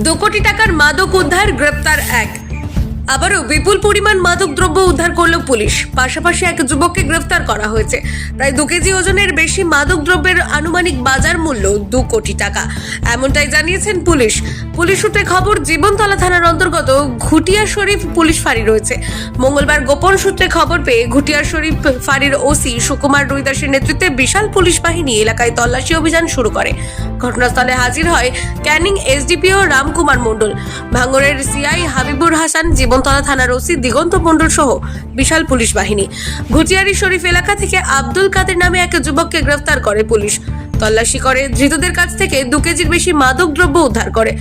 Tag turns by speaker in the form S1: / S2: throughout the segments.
S1: 2 কোটি টাকার মাদক উদ্ধার, গ্রেপ্তার এক। আবারও বিপুল পরিমাণ মাদক দ্রব্য উদ্ধার করল পুলিশ। পাশাপাশি এক যুবককে গ্রেফতার করা হয়েছে। প্রায় 2 কেজি ওজনের বেশি মাদক দ্রব্যের আনুমানিক বাজার মূল্য 2 কোটি টাকা, এমনটাই জানিয়েছেন পুলিশ। পুলিশ সূত্রে খবর, জীবনতলা থানার অন্তর্গত ঘুটিয়া শরীফ পুলিশ ফাঁড়ি রয়েছে। মঙ্গলবার গোপন সূত্রে খবর পেয়ে ঘুটিয়া শরীফ ফাঁড়ির ওসি সুকুমার রুইদাসের নেতৃত্বে বিশাল পুলিশ বাহিনী এলাকায় তল্লাশি অভিযান শুরু করে। ঘটনাস্থলে হাজির হয় ক্যানিং এসডিপিও রামকুমার মণ্ডল, ভাঙড়ের সিআই হাবিবুর হাসান, জীবনতলা থানার ওসি দিগন্ত মণ্ডল সহ বিশাল পুলিশ বাহিনী। ঘুটিয়ারি শরীফ এলাকা থেকে আব্দুল কাদের নামে এক যুবককে গ্রেফতার করে পুলিশ। তল্লাশি করে ধৃতদের কাছ থেকে 2 কেজির বেশি মাদক দ্রব্য উদ্ধার করে,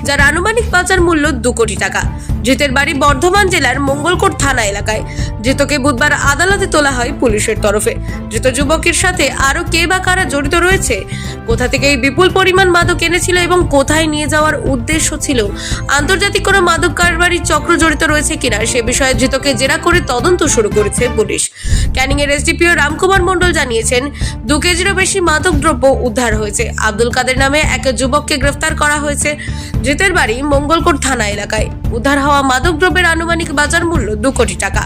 S1: যার আনুমানিক বাজার মূল্য 2 কোটি টাকা। ধৃতের বাড়ি বর্ধমান জেলার মঙ্গলকোট থানা এলাকায়। ধৃতকে বুধবার আদালতে তোলা হয় পুলিশের তরফে। ধৃত যুবকের সাথে আরো কে বা কারা জড়িত রয়েছে, কোথা থেকে এই বিপুল পরিমাণ মাদক এনেছিল এবং কোথায় নিয়ে যাওয়ার উদ্দেশ্য ছিল, আন্তর্জাতিক কোনো মাদক কারবারির চক্র জড়িত রয়েছে কিনা সে বিষয়ে ধৃতকে জেরা করে তদন্ত শুরু করেছে পুলিশ। ক্যানিং এর এসডিপিও রামকুমার মণ্ডল জানিয়েছেন, 2 কেজিরও বেশি মাদক দ্রব্য উদ্ধার হয়েছে। আব্দুল কাদের নামে এক যুবককে গ্রেফতার করা হয়েছে। ধৃতের বাড়ি মঙ্গলকোট থানা এলাকায়। উদ্ধার হওয়া মাদক দ্রব্যের আনুমানিক বাজার মূল্য 2 কোটি টাকা।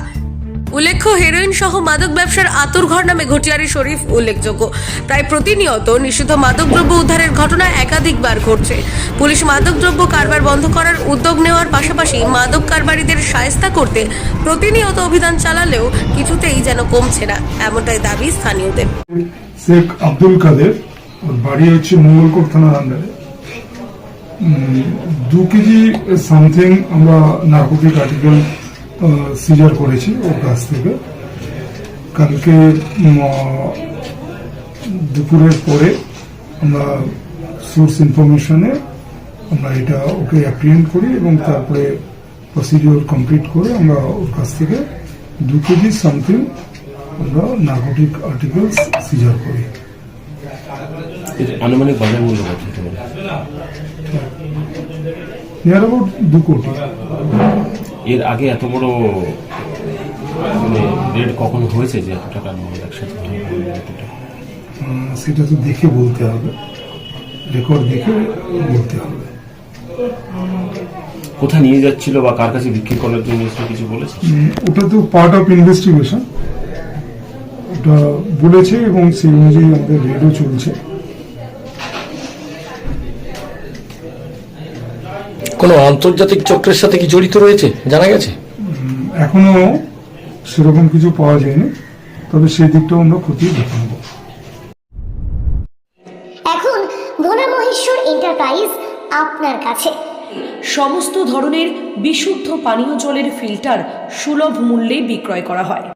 S1: উল্লেখ্য, হেরোইন সহ মাদক ব্যবসার আতুরঘর নামে ঘটিয়ারি শরীফ উল্লেখযোগ্য। প্রায় প্রতিনিয়ত নিষিদ্ধ মাদকদ্রব্য উদ্ধারের ঘটনা একাধিকবার ঘটছে। পুলিশ মাদকদ্রব্য কারবার বন্ধ করার উদ্যোগ নেওয়ার পাশাপাশি মাদক কারবারিদের শায়েস্তা করতে প্রতিনিয়ত অভিযান চালালেও কিছুতেই যেন কমছে না, এমনটাই দাবি স্থানীয়দের।
S2: শেখ আব্দুল কাদের, ওর বাড়ি হচ্ছে মঙ্গলকোট থানার আন্ডারে। 2 কেজি সামথিং আমরা নার্কোটিক আর্টিকেল সিজার করেছি ওর কাছ থেকে। কালকে দুপুরের পরে আমরা সোর্স ইনফরমেশনে আমরা এটা ওকে অ্যাপ্রিহেন্ড করি এবং তারপরে প্রসিডিওর কমপ্লিট করে আমরা ওর কাছ থেকে 2 কেজি সামথিং আমরা নার্কোটিক আর্টিকেলস সিজার করি।
S3: আনুমানিক বাজার মূল্য কত হতে পারে?
S2: নিয়ার অ্যাবাউট 2 কোটি।
S3: এর আগে এত বড় রেট কখনো হয়েছে যে এত টাকা একসাথে?
S2: সেটা তো দেখে বলতে হবে, রেকর্ড দেখে বলতে হবে।
S3: কোথায় নিয়ে যাচ্ছিল বা কার কাছে বিক্রি করার জন্য কিছু বলেছে?
S2: ওটা তো পার্ট অফ ইনভেস্টিগেশন, ওটা বলেছে এবং সেই অনুযায়ী আমাদের রেডও চলছে।
S4: কোনো আন্তর্জাতিক চক্রের সাথে কি জড়িত রয়েছে জানা গেছে?
S2: এখনো সেরকম কিছু পাওয়া যায়নি, তবে সেই দিকটাও আমরা খতিয়ে দেখে নেব।
S5: এখন ভোলা মহেশ্বর এন্টারপ্রাইজ আপনার কাছে
S6: সমস্ত ধরনের বিশুদ্ধ পানীয় জলের ফিল্টার সুলভ মূল্যে বিক্রয় করা হয়।